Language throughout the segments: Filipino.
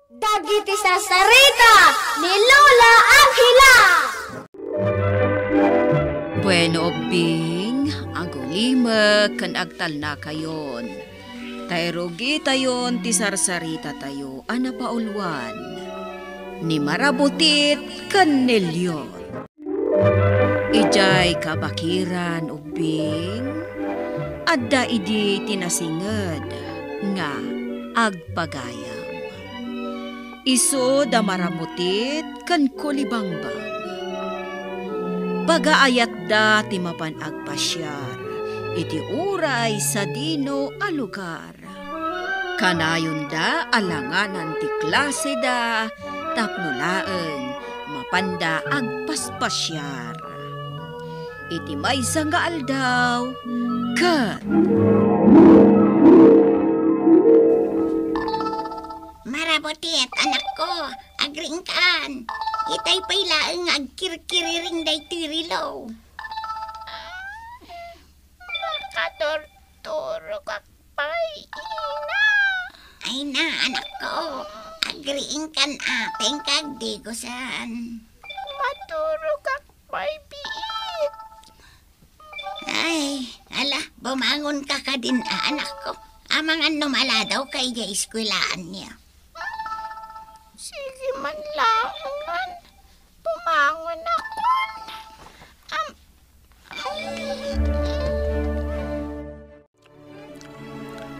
Dagiti sarsarita ni Lola Angela. Bueno, Bing, agulima kan agtal na kayon. Tayrogi tayon ti sarsarita tayo, ana paulwan. Ni marabutit kan nelyon. Ijay kabakiran, Bing. Adda idi tinasinged nga agpagayam. Iso da marabutit kan kulibangbang. Pagaayat da ti mapan agpasyar, iti uray sa dino a lugar. Kanayon da alanganan ti klase da, tapnulaeng mapanda agpaspasyar. Iti maysa nga aldaw, kat. Marabutit, anak ko, agringkaan. Itay pailaeng agkirkiriring day tirilo. Makatorturo kakpay, ina. Ay na, anak ko, agringkan ateng kagdigusan. Maturo kakpay, biit. Ay, ala, bumangon ka ka din, anak ko. Amang ano maladaw kay ja iskwilaan niya. Sige man langan. Pumangon ako.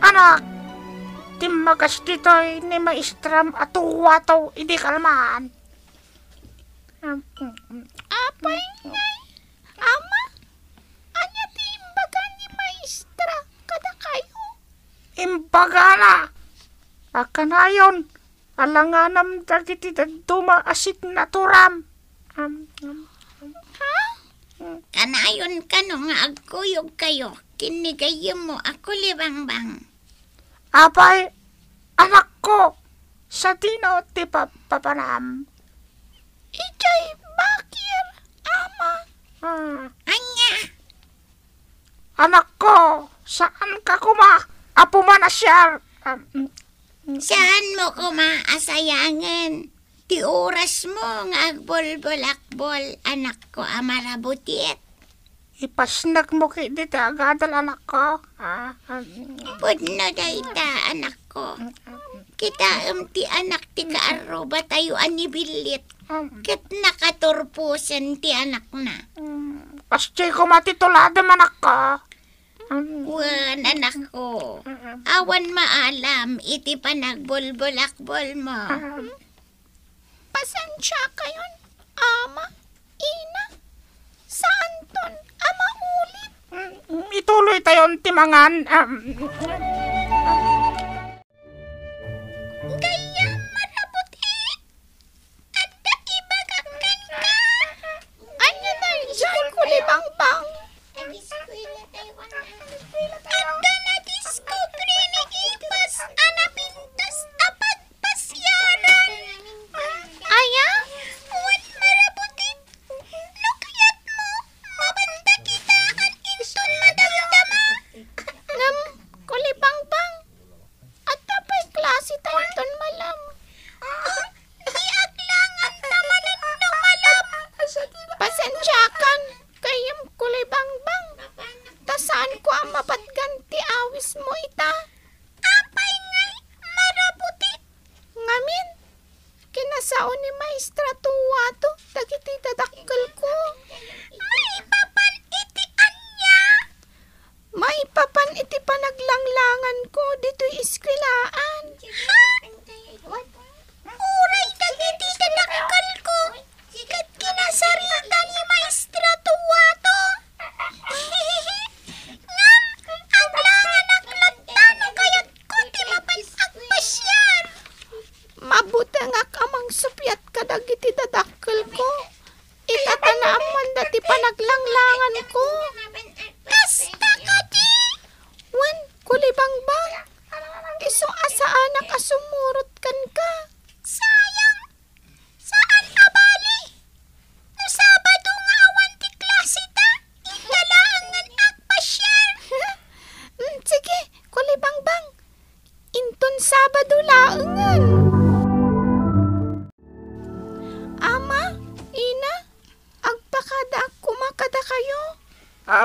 Anak, timagas dito'y ni maistram at tuwataw hindi kalmaan. Apay ngay. Ama, anya timbaga ni maestra kada kayo. Imbaga na. Akanayon, alanganam dagiti daduma asit na turam. Ha? Kanayon ka no nga agkuyog kayo. Kinigayom mo ako libangbang. Apay, anak ko, sa dino ti papanam. Ijay bakir, ama. Anya? Anak ko, saan ka kuma? Apo man asyar. Saan mo ko maasayangan? Ti oras mo nga agbol-bolakbol, anak ko, amarabutit. Ipasnag mo kay dito agadal anak ko. Pudno dayta, anak ko. Kita ti anak ti kaaruba tayo anibilit. Kat nakaturpusan ti anak na. Pastay ko matitulada anak ko. Wan, anak ko. Awan maalam, iti panagbol-bolakbol mo. Pasensya kayon, ama, ina. Saan ton, ama ulit? Ituloy tayon timangan. Gaya marabuti. Adda ibagakan ka. Anya na dyan kulibang-bang. Adda na diskubre ni Ipas anapintas apat pasyaran. Aya, uwan marabutit. Nukayat mo, mabanda kita at inton madamdama. Ngam, kulibang-bang. At tapay klase tayo ton malam. Iaglangan tamanan no malam. Pasensyakan, kayam kulibang-bang. Tasaan ko ang mapatganti awis mo ita. Apay ngay, marabutit. Ngamin, kinasaon ni maestra tuwa to, dagiti dadakkel ko. Maipapan iti anya. Maipapan iti panaglanglangan ko, dito'y iskwilaan. Ha? Uray dagiti dadakkel ko. Kat kinasarita ni maestra tuwa to. Ngam, aglangan aklagtano kayat ko ti mapan agpasyar. Mabuti nga kamang supyat ka dagiti dadakkel ko. Itatanaman dati panaglanglangan ko. Kasta ka di. Wan, kulibang-bang. Iso asa anak asumurot kan ka. Sayang. Saan abali? No Sabado nga awan ti klase ta. Ikalaangan agpasyar. Sige, kulibang-bang. Inton Sabado laangan.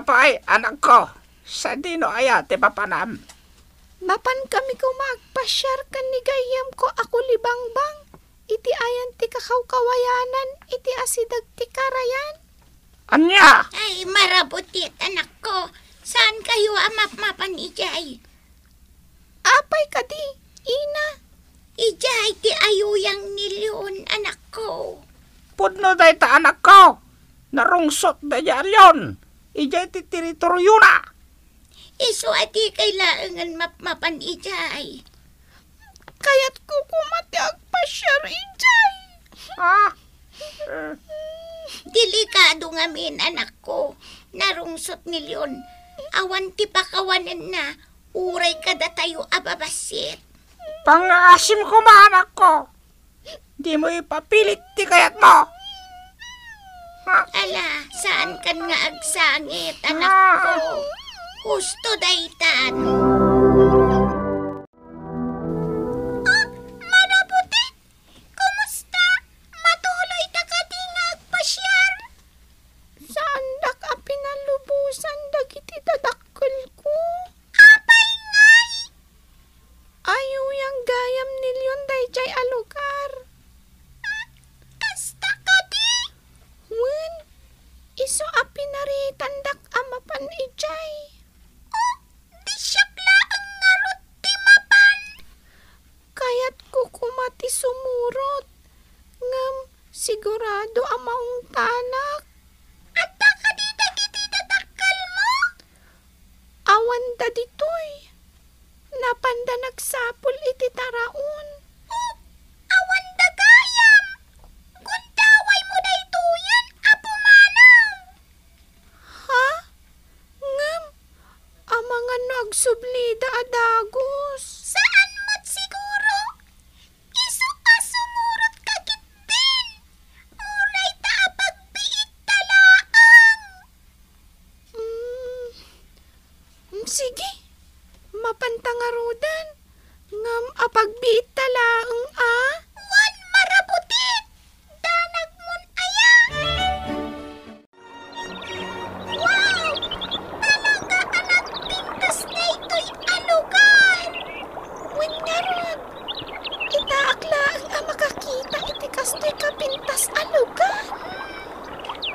Apay, anak ko, sa dino aya ti papanam. Mapan kami ko magpasyar kan ni gayam ko ako libangbang. Iti ayan ti kakawkawayanan, iti asidag ti karayan. Anya? Ay, marabutit, anak ko. Saan kayo amap-mapan ijay? Apay ka di, ina. Ijay ti ayuyang nilyon, anak ko. Pudno day ta anak ko. Narungsot da yon. Ijay ti teritoryo na. Iso ati kailangan map-mapan ijay. Kaya't kukumati agpasyar ijay. Delikado ngamin, anak ko. Narungsot nilyon. Awan ti pakawanan na. Uray kada tayo ababasit. Pangasim ko ma anak ko. Di mo ipapilit ti kayat mo. Ala, saan kan nga agsangit, anak ko? Gusto daytan. Marabuti, kumusta? Matuloy ta ka di nga agpasyar? Saan dak a pinalubusan dagiti dadakkel ko? Apay ngay! Ayaw yang gayam nilyon dayjay a lugar. Kasta ka di? Wen, iso a pinaritan dak amapan ijay. Di siyakla ang ngarot di mapan. Kaya't kukumati sumurot. Ngam, sigurado amaong tanak. At ka di dagiti dadakkel mo? Awan da ditoy. Napanda nagsapol iti taraon. Awan dagayam. Gundaway mo daytoyan, apo manaw. Ha? Ngam, amangan nagsublida adagos. Saan mo't siguro? Isu ka sumurot ka kitin. Uray ta pagbiit talaang. Sige, mapantangarudan. Ngam apagbiit talaang Wan marabutit. Danag mon aya. Wow! Talaga anak pintas na ito'y alugar. Wen nga rod. Itaaklaan ang makakita iti kastoy kapintas a lugar.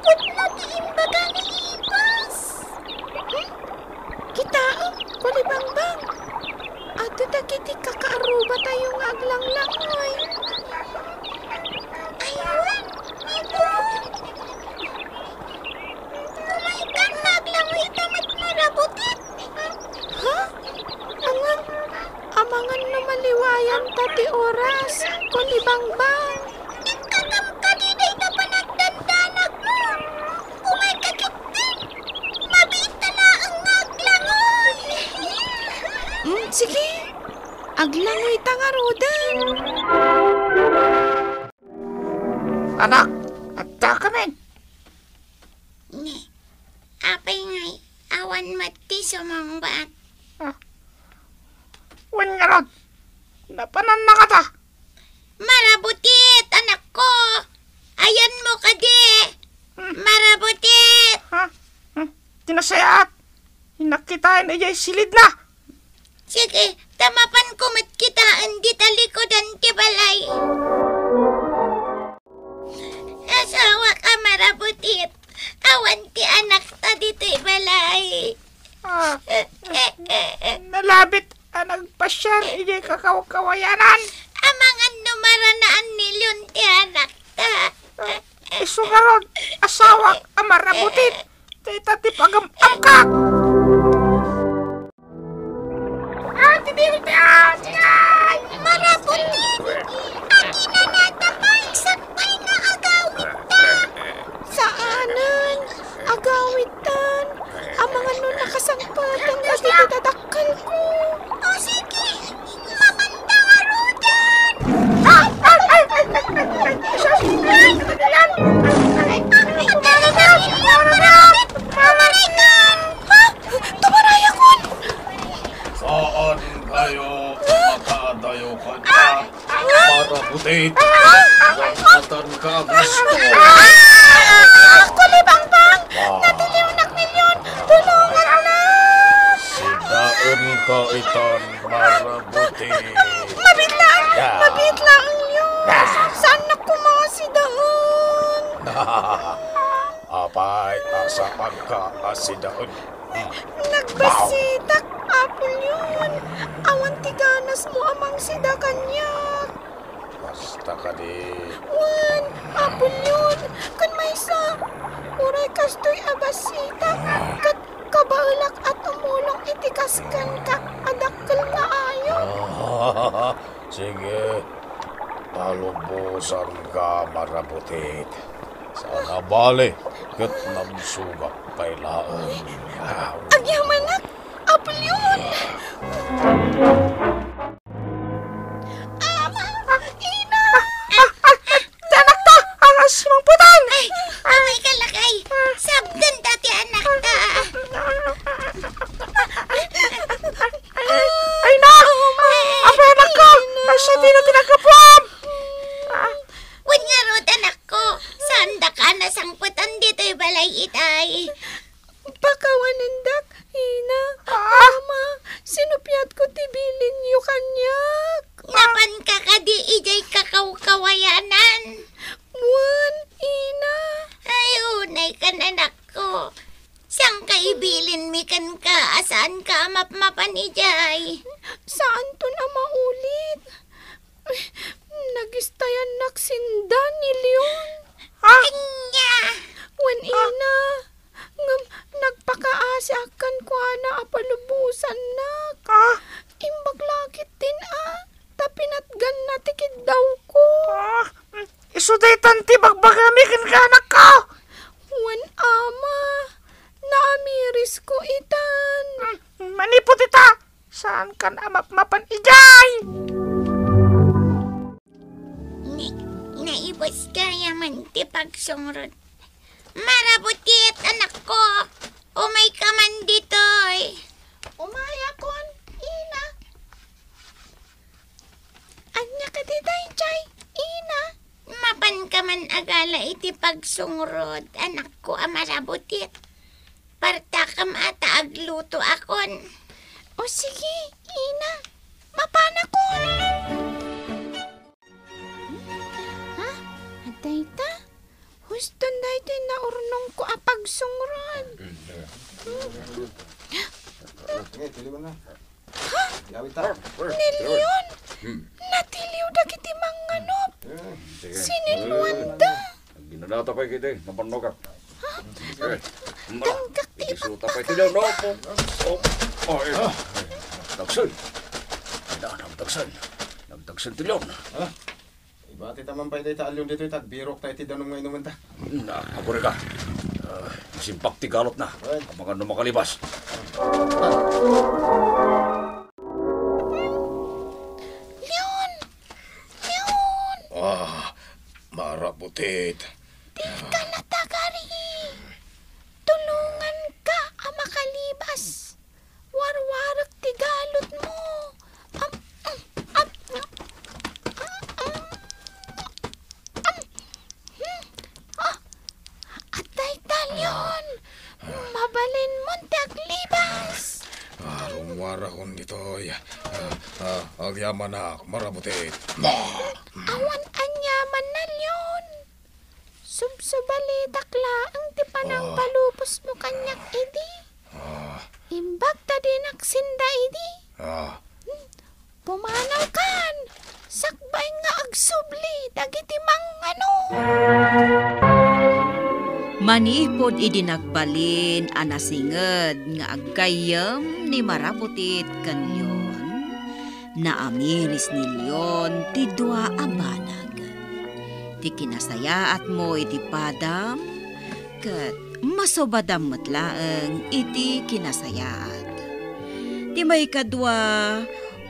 Putno di imbaga ni Ibas. Kitaam, kulibangbang. Ato dagiti kakaaruba tayo nga aglanglangoy. Ayun, ito. Kumaikan maglangoy tamat marabutit. Ha? Amangan na maliwayan tati oras, kulibangbang. Ikagam ka di day na panagdandanag mo. Umay kakitin. Mabita na ang naglangoy. Sige, aglangoy tangarudan. Anak, at kami. Ni, apay ngay, awan mati sumangbat. Wen nga rod. Napanan na ka ta. Marabutit, anak ko. Ayan mo ka di. Marabutit. Tinasayaat. Hinakitain ijay silid na. Sige, tamapan kumit kitaan di talikodan ti balay. Asawa ka marabutit. Awan ti anak ta dito'y balay. Nalabit ang nagpasyar ijay kakawkawayanan. Amangan numaranaan nilyon ti anak ta. Isu nga rod. Asawa ang marabutit. Tita ti pagam-amkak. Marabutit! Aki na natapay, saktay na agawit ta! Saanan? Agawitan? Amangan nun nakasampatan kasi ditadakkel ko. O sige, mapantangarudan! Tumarayakon! Saan kayo makadayo ka na? Marabutit! Wangatan ka gusto! Kulibangbang! Natiliw na ni Leon! Tulungan, anak! Sidaon ka itan marabuti. Mabitlaan! Ya. Mabitlaan, Leon! Saan na ko mga sidaon? Apay asaan ka asidaon. Nagbasitak, Apple yun. Awan tiganas mo amang sida kanyak. Basta ka di. Wan, Apple yun. Kan may isa. Uray kastoy abasitak. Kat kabaulak at umulong itikaskan ka. Adakkel nga ayo. Sige. Palubusan ka marabutit. Sana bali. Kat namsugak pa'y laon. Agyamanak, Apple yun. Ina! Anak ta! Ang asimang putan! Ay, amay kalakay. Sabdan dati anak ta. Ay na! Apa anak ko? Asa di na tinagkapuam? Wan nga rod anak ko. Sanda ka na sangputan dito'y balay itay. Pakawanandak, Ina. Mama, sinupyat ko tibilin yu kanyak. Napan ka di ijay kakaw-kawayanan. Wan, Ina. Ay, unay ka na anak ko. Siyang kaibilin mi kan ka. Asaan ka mapmapan ijay? Saan to na maulit? Nagistayan naksindan ni Leon. Anya! Wan, Ina. Ngam, nagpakaasakan ko na apalubusan nak. Imbag lakit din tapinatgan na tikid daw ko. Isudaytan ti bagbagamikin ka anak ko. Wan, ama. Naamiris ko itan. Manipot ita. Saan ka na mapmapan ijay? Naibos ka yaman ti pagsungrod. Marabutit anak ko. Umay ka man dito'y. Umaya kon, Ina. Anya ka ditay, Chay, Ina. Mapan ka man agala iti pagsungrod. Anak ko marabutit. Parta ka mata agluto akon. O sige, Ina. Mapana kon. Ha? Aday ta? Huston dahi din na urnong ko apagsungrod. Nilyon? Natiliw da kiti manganop. Sinilwan da. Ginadata pa kita eh, napanokak. Tanggak ti Isuta pa ito daw, no? Nagtagsan. Nagtagsan. Nagtagsan tilyon. Ibati taman pa iti taalyon dito itag. Birok tayo iti danong nga inuman ta. Ako rin ka. Simpak ti galop na. Kapag makalibas. Leon! Leon! Marabutit. Di ka natagari. Tulungan ka makalibas. Warwarak ti galot mo. Atay talyon. Mabalin mo ti aglibas. Rumwara kon dito. Agyaman na marabutit. Awan anyaman na Leon. Subsubalitak laang ti panang palupos mo kanyak idi. Imbag ta din aksinda idi. Pumanaw kan. Sakbay nga agsubli. Dagiti mangano. Manipod idinagbalin anasinged nga aggayem ni maraputit kanyon. Naamiris ni Leon ti dua a banag. Ti kinasayaat mo iti padam ket masobadam metlaeng iti kinasayaat. Ti may kadwa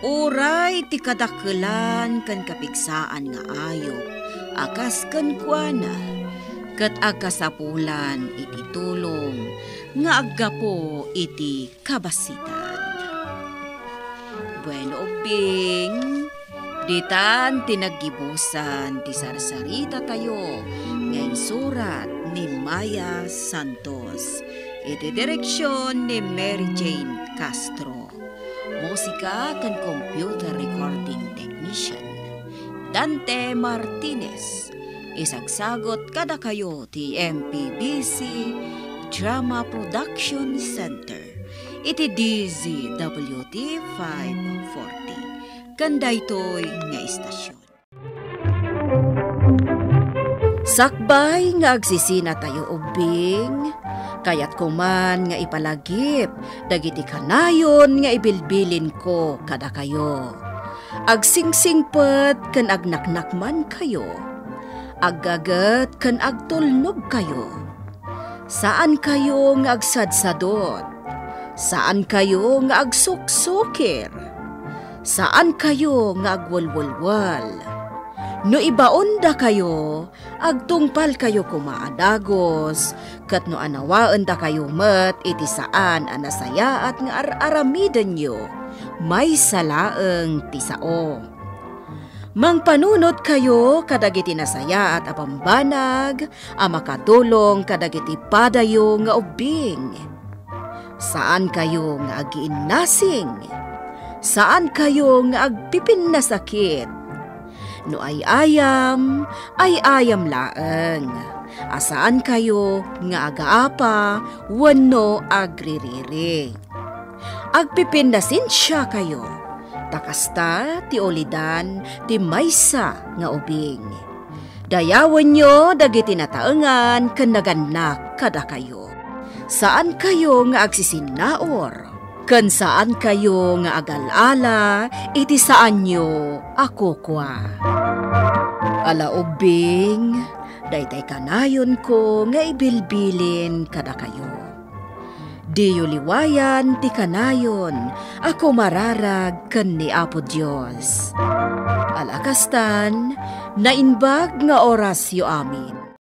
uray ti kadakkelan ken kapigsaan nga ayop akas ken kuana. Ket agkasapulan iti tulong nga aggapo iti kabasitan. Bueno ubing, ditan tinaggibusan ti sarsarita tayo ngayong surat ni Maya Santos. iti direksyon ni Mary Jane Castro. Musika kan computer recording technician Dante Martinez. Isagsagot kada kayo ti MPBC Drama Production Center. Iti DZWT 540. Kanda ito'y nga istasyon. Sakbay nga agsisina tayo ubing, kayat kuman nga ipalagip, dagiti kanayon nga ibilbilin ko kada kayo. Agsingsingpet kan agnaknakman kayo, aggagat kan agtulnog kayo. Saan kayo nga agsadsadot? Saan kayo nga agsuksukir? Saan kayo nga agwalwalwal? No ibaon da kayo, agtungpal kayo kumaadagos, kat no anawaan da kayo met iti saan anasaya at nga aramidan nyo, may salaeng tisao. Mangpanunot kayo kadagiti nasaya at apambanag, amakatulong kadagiti padayo nga ubing. Saan kayo nga agiinnasing? Saan kayo nga agpipin na sakit? No ay ayam laeng. Asaan kayo nga agaapa, wano agririri. Agpipin na sinsya kayo. Takasta ti olidan ti maysa nga ubing. Dayawan nyo dagiti nataengan ken naganak kada kayo. Saan kayo nga agsisinaor? Ken saan kayo nga agalala, iti saan nyo ako kwa. Ala ubing, daytay kanayon ko nga ibilbilin kada kayo. Diyo liwayan ti kanayon, ako mararag ken ni Apo Dios. Alakastan, nainbag nga oras yo amin.